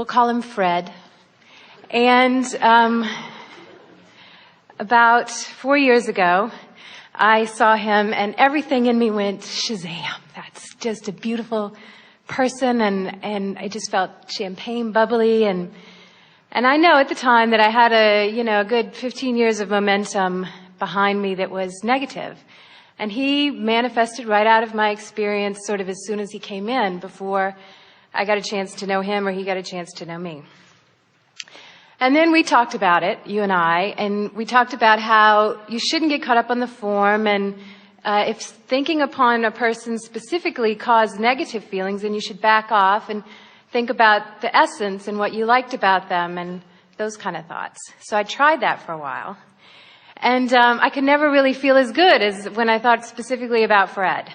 we'll call him Fred. And about 4 years ago, I saw him and everything in me went, Shazam, that's just a beautiful person. And I just felt champagne bubbly. And I know at the time that I had a good 15 years of momentum behind me that was negative. And he manifested right out of my experience sort of as soon as he came in, before I got a chance to know him or he got a chance to know me. And then we talked about it, you and I, and we talked about how you shouldn't get caught up on the form, and if thinking upon a person specifically caused negative feelings, then you should back off and think about the essence and what you liked about them and those kind of thoughts. So I tried that for a while. And I could never really feel as good as when I thought specifically about Fred.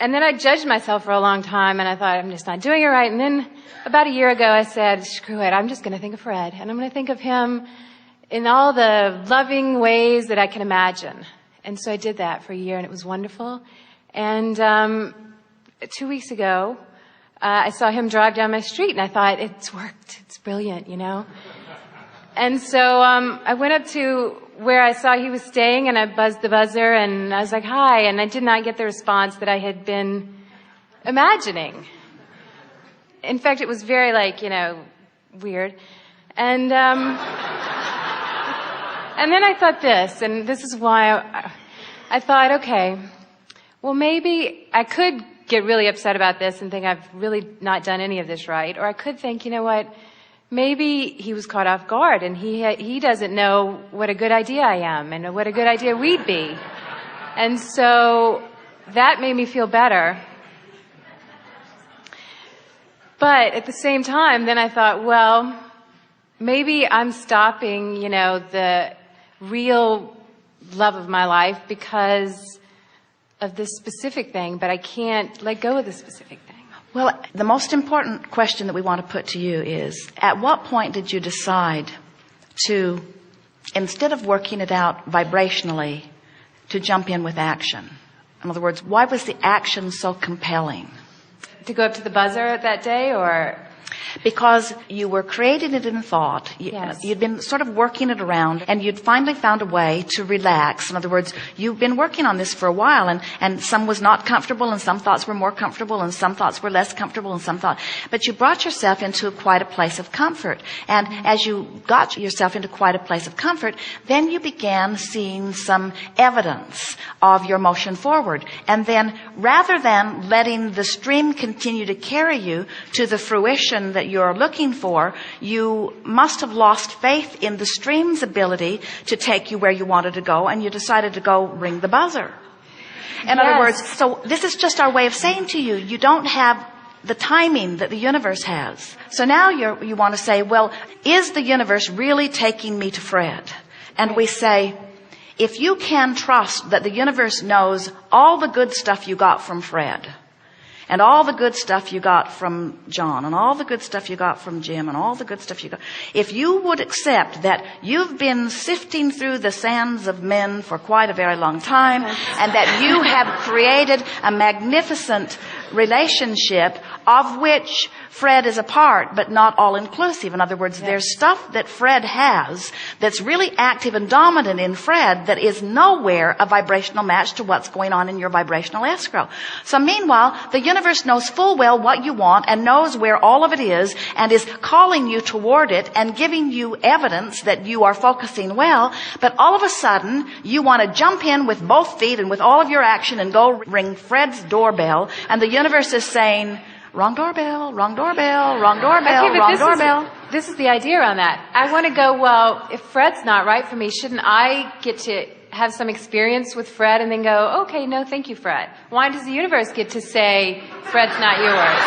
And then I judged myself for a long time, and I thought, I'm just not doing it right. And then about a year ago, I said, screw it, I'm just going to think of Fred. And I'm going to think of him in all the loving ways that I can imagine. And so I did that for a year, and it was wonderful. And 2 weeks ago, I saw him drive down my street, and I thought, it's worked. It's brilliant, And so I went up to where I saw he was staying, and I buzzed the buzzer, and I was like, hi, and I did not get the response that I had been imagining. In fact, it was very, weird. And then I thought this, and this is why I thought, okay, well, maybe I could get really upset about this and think I've really not done any of this right, or I could think, what, maybe he was caught off guard and he doesn't know what a good idea I am and what a good idea we'd be. And so that made me feel better. But at the same time, then I thought, well, maybe I'm stopping, the real love of my life because of this specific thing, but I can't let go of the specific thing. Well, the most important question that we want to put to you is, at what point did you decide to, instead of working it out vibrationally, to jump in with action? In other words, why was the action so compelling? To go up to the buzzer that day, or? Because you were creating it in thought. Yes. You'd been sort of working it around, and you'd finally found a way to relax. In other words, you've been working on this for a while, and some was not comfortable, and some thoughts were more comfortable, and some thoughts were less comfortable, and some thoughts. But you brought yourself into quite a place of comfort. And as you got yourself into quite a place of comfort, then you began seeing some evidence of your motion forward. And then, rather than letting the stream continue to carry you to the fruition that you're looking for, you must have lost faith in the stream's ability to take you where you wanted to go, and you decided to go ring the buzzer. In other words, so this is just our way of saying to you, you don't have the timing that the universe has. So now you want to say, well, is the universe really taking me to Fred? And we say, if you can trust that the universe knows all the good stuff you got from Fred, and all the good stuff you got from John, and all the good stuff you got from Jim, and all the good stuff you got, if you would accept that you've been sifting through the sands of men for quite a very long time, and that you have created a magnificent relationship of which Fred is a part, but not all-inclusive. In other words, there's stuff that Fred has that's really active and dominant in Fred that is nowhere a vibrational match to what's going on in your vibrational escrow. So meanwhile, the universe knows full well what you want and knows where all of it is and is calling you toward it and giving you evidence that you are focusing well. But all of a sudden, you want to jump in with both feet and with all of your action and go ring Fred's doorbell, and the universe is saying, wrong doorbell, wrong doorbell, wrong doorbell, okay, wrong doorbell. This is the idea on that. I want to go, well, if Fred's not right for me, shouldn't I get to have some experience with Fred and then go, okay, no, thank you, Fred? Why does the universe get to say, Fred's not yours?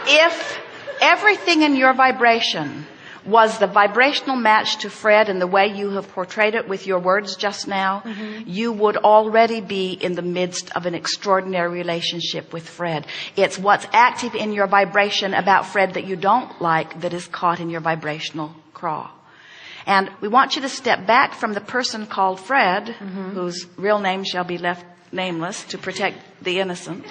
If everything in your vibration was the vibrational match to Fred in the way you have portrayed it with your words just now, you would already be in the midst of an extraordinary relationship with Fred. It's what's active in your vibration about Fred that you don't like that is caught in your vibrational craw. And we want you to step back from the person called Fred, whose real name shall be left nameless to protect the innocent.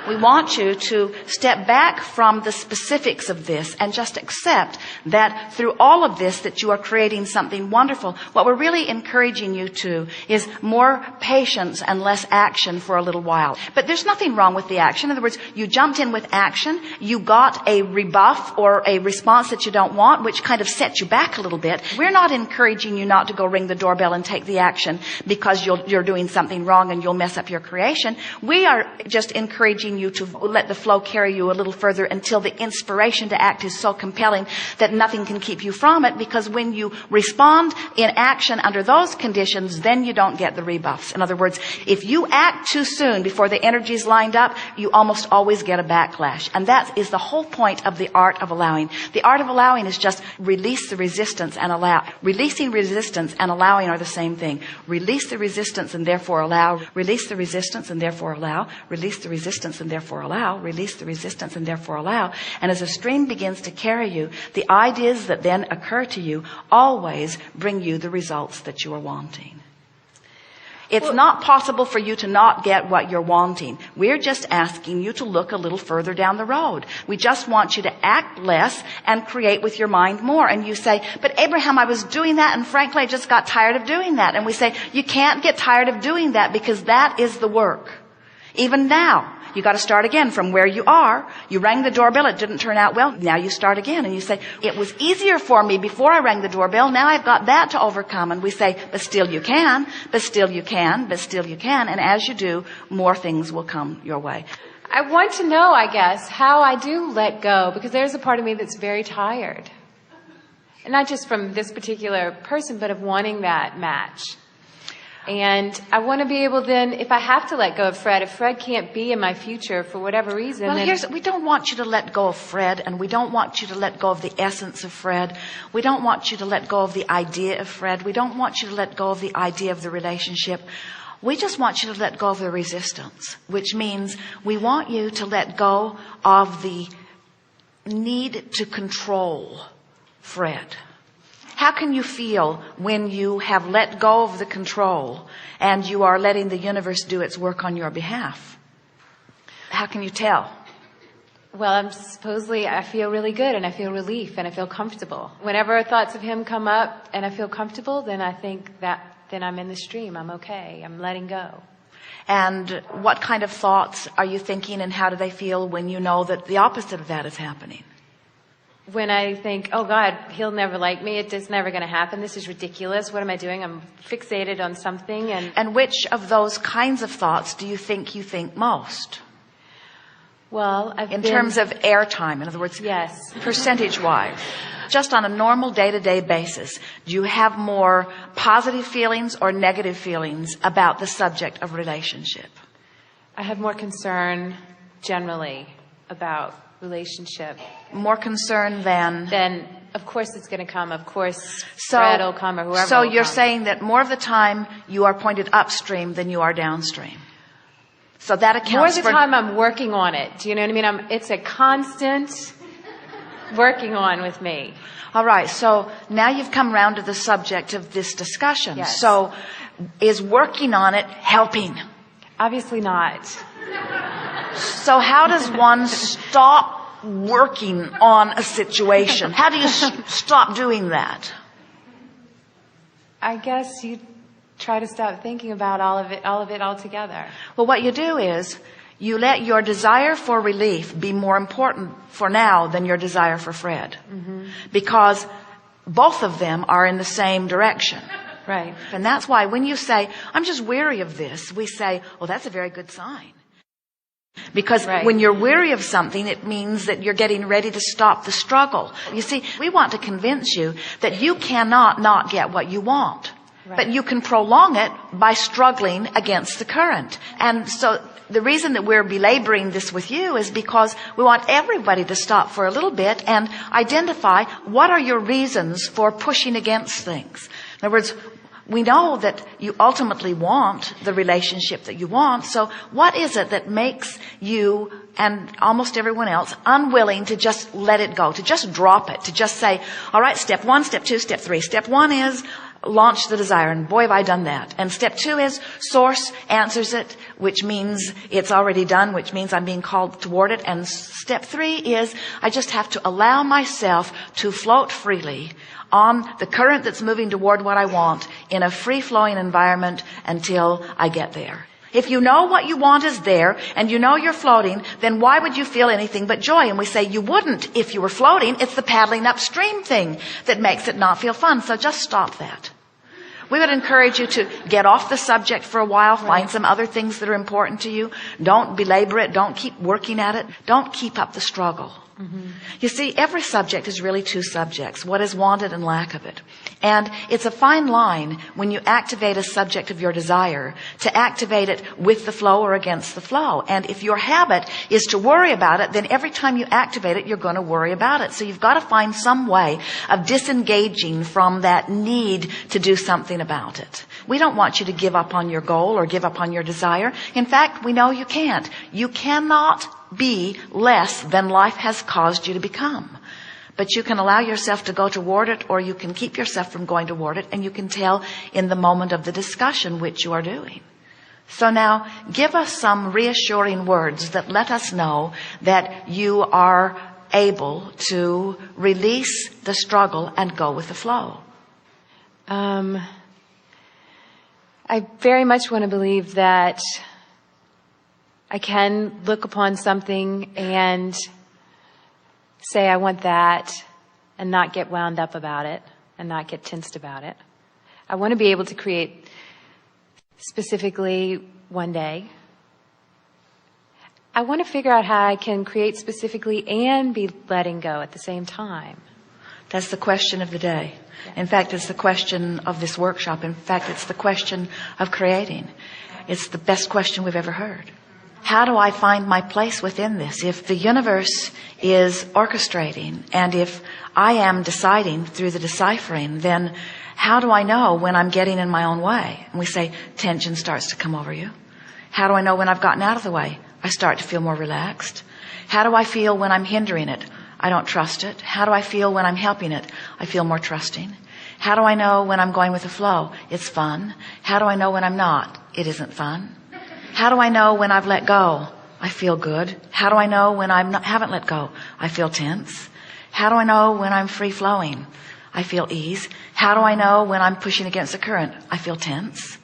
We want you to step back from the specifics of this and just accept that through all of this that you are creating something wonderful. What we're really encouraging you to is more patience and less action for a little while. But there's nothing wrong with the action. In other words, you jumped in with action, you got a rebuff or a response that you don't want, which kind of set you back a little bit. We're not encouraging you not to go ring the doorbell and take the action because you're doing something wrong and you'll mess up your creation. We are just encouraging you to let the flow carry you a little further until the inspiration to act is so compelling that nothing can keep you from it, because when you respond in action under those conditions, then you don't get the rebuffs. In other words, if you act too soon before the energy's lined up, you almost always get a backlash. And that is the whole point of the art of allowing. The art of allowing is just release the resistance and allow. Releasing resistance and allowing are the same thing. Release the resistance and therefore allow. Release the resistance and therefore allow. Release the resistance and therefore allow. Release the resistance and therefore allow. And as a stream begins to carry you, the ideas that then occur to you always bring you the results that you are wanting. It's not possible for you to not get what you're wanting. We're just asking you to look a little further down the road. We just want you to act less and create with your mind more. And you say, but Abraham, I was doing that and frankly I just got tired of doing that. And we say, you can't get tired of doing that because that is the work. Even now, you got to start again from where you are. You rang the doorbell. It didn't turn out well. Now you start again. And you say, it was easier for me before I rang the doorbell. Now I've got that to overcome. And we say, but still you can, but still you can, but still you can. And as you do, more things will come your way. I want to know, I guess, how I do let go, because there's a part of me that's very tired. And not just from this particular person, but of wanting that match. And I want to be able then, if I have to let go of Fred, if Fred can't be in my future for whatever reason. Well, we don't want you to let go of Fred, and we don't want you to let go of the essence of Fred. We don't want you to let go of the idea of Fred. We don't want you to let go of the idea of the relationship. We just want you to let go of the resistance, which means we want you to let go of the need to control Fred. How can you feel when you have let go of the control and you are letting the universe do its work on your behalf? How can you tell? Well, I feel really good and I feel relief and I feel comfortable. Whenever thoughts of him come up and I feel comfortable, then I think that then I'm in the stream. I'm okay. I'm letting go. And what kind of thoughts are you thinking, and how do they feel when you know that the opposite of that is happening? When I think, oh God, he'll never like me. It's just never going to happen. This is ridiculous. What am I doing? I'm fixated on something. And which of those kinds of thoughts do you think most? Well, in terms of airtime, in other words, yes, percentage-wise. Just on a normal day-to-day basis, do you have more positive feelings or negative feelings about the subject of relationship? I have more concern generally about relationship. More concern than of course it's going to come. Of course Fred will come or whoever So will you're come. saying that more of the time you are pointed upstream than you are downstream. So that accounts more of the time I'm working on it. Do you know what I mean? It's a constant working on with me. All right. So now you've come around to the subject of this discussion. Yes. So is working on it helping? Obviously not. So how does one stop working on a situation? How do you stop doing that? I guess you try to stop thinking about all of it altogether. Well, what you do is you let your desire for relief be more important for now than your desire for Fred. Mm-hmm. Because both of them are in the same direction. Right. And that's why when you say, I'm just weary of this, we say, well, that's a very good sign. Because when you're weary of something, it means that you're getting ready to stop the struggle. You see, we want to convince you that you cannot not get what you want. But you can prolong it by struggling against the current. And so the reason that we're belaboring this with you is because we want everybody to stop for a little bit and identify what are your reasons for pushing against things. In other words, we know that you ultimately want the relationship that you want. So what is it that makes you and almost everyone else unwilling to just let it go, to just drop it, to just say, all right, step 1, step 2, step 3. Step 1 is launch the desire, and boy have I done that. And step 2 is source answers it, which means it's already done, which means I'm being called toward it. And step 3 is I just have to allow myself to float freely on the current that's moving toward what I want in a free-flowing environment until I get there. If you know what you want is there and you know you're floating, then why would you feel anything but joy? And we say you wouldn't if you were floating. It's the paddling upstream thing that makes it not feel fun. So just stop that. We would encourage you to get off the subject for a while, find some other things that are important to you. Don't belabor it. Don't keep working at it. Don't keep up the struggle. Mm-hmm. You see, every subject is really two subjects, what is wanted and lack of it. And it's a fine line when you activate a subject of your desire to activate it with the flow or against the flow. And if your habit is to worry about it, then every time you activate it, you're going to worry about it. So you've got to find some way of disengaging from that need to do something about it. We don't want you to give up on your goal or give up on your desire. In fact, we know you can't. You cannot be less than life has caused you to become. But you can allow yourself to go toward it, or you can keep yourself from going toward it, and you can tell in the moment of the discussion which you are doing. So now, give us some reassuring words that let us know that you are able to release the struggle and go with the flow. I very much want to believe that I can look upon something and say I want that and not get wound up about it and not get tensed about it. I want to be able to create specifically one day. I want to figure out how I can create specifically and be letting go at the same time. That's the question of the day. In fact, it's the question of this workshop. In fact, it's the question of creating. It's the best question we've ever heard. How do I find my place within this? If the universe is orchestrating and if I am deciding through the deciphering, then how do I know when I'm getting in my own way? And we say tension starts to come over you. How do I know when I've gotten out of the way? I start to feel more relaxed. How do I feel when I'm hindering it? I don't trust it. How do I feel when I'm helping it? I feel more trusting. How do I know when I'm going with the flow? It's fun. How do I know when I'm not? It isn't fun. How do I know when I've let go? I feel good. How do I know when I haven't let go? I feel tense. How do I know when I'm free flowing? I feel ease. How do I know when I'm pushing against the current? I feel tense.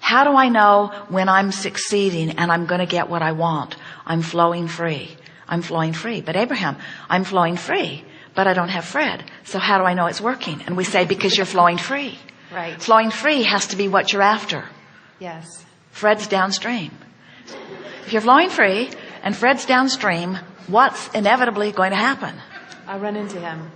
How do I know when I'm succeeding and I'm going to get what I want? I'm flowing free. I'm flowing free. But Abraham, I'm flowing free, but I don't have Fred. So how do I know it's working? And we say, because you're flowing free. Right. Flowing free has to be what you're after. Yes. Fred's downstream. If you're flowing free and Fred's downstream, what's inevitably going to happen? I'll run into him.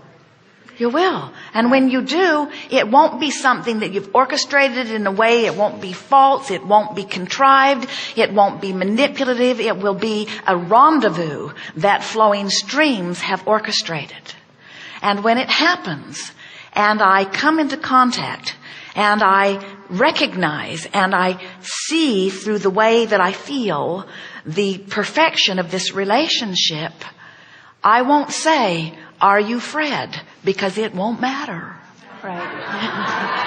You will. And when you do, it won't be something that you've orchestrated in a way. It won't be false. It won't be contrived. It won't be manipulative. It will be a rendezvous that flowing streams have orchestrated. And when it happens, and I come into contact, and I recognize and I see through the way that I feel the perfection of this relationship, I won't say, are you Fred? Because it won't matter. Right.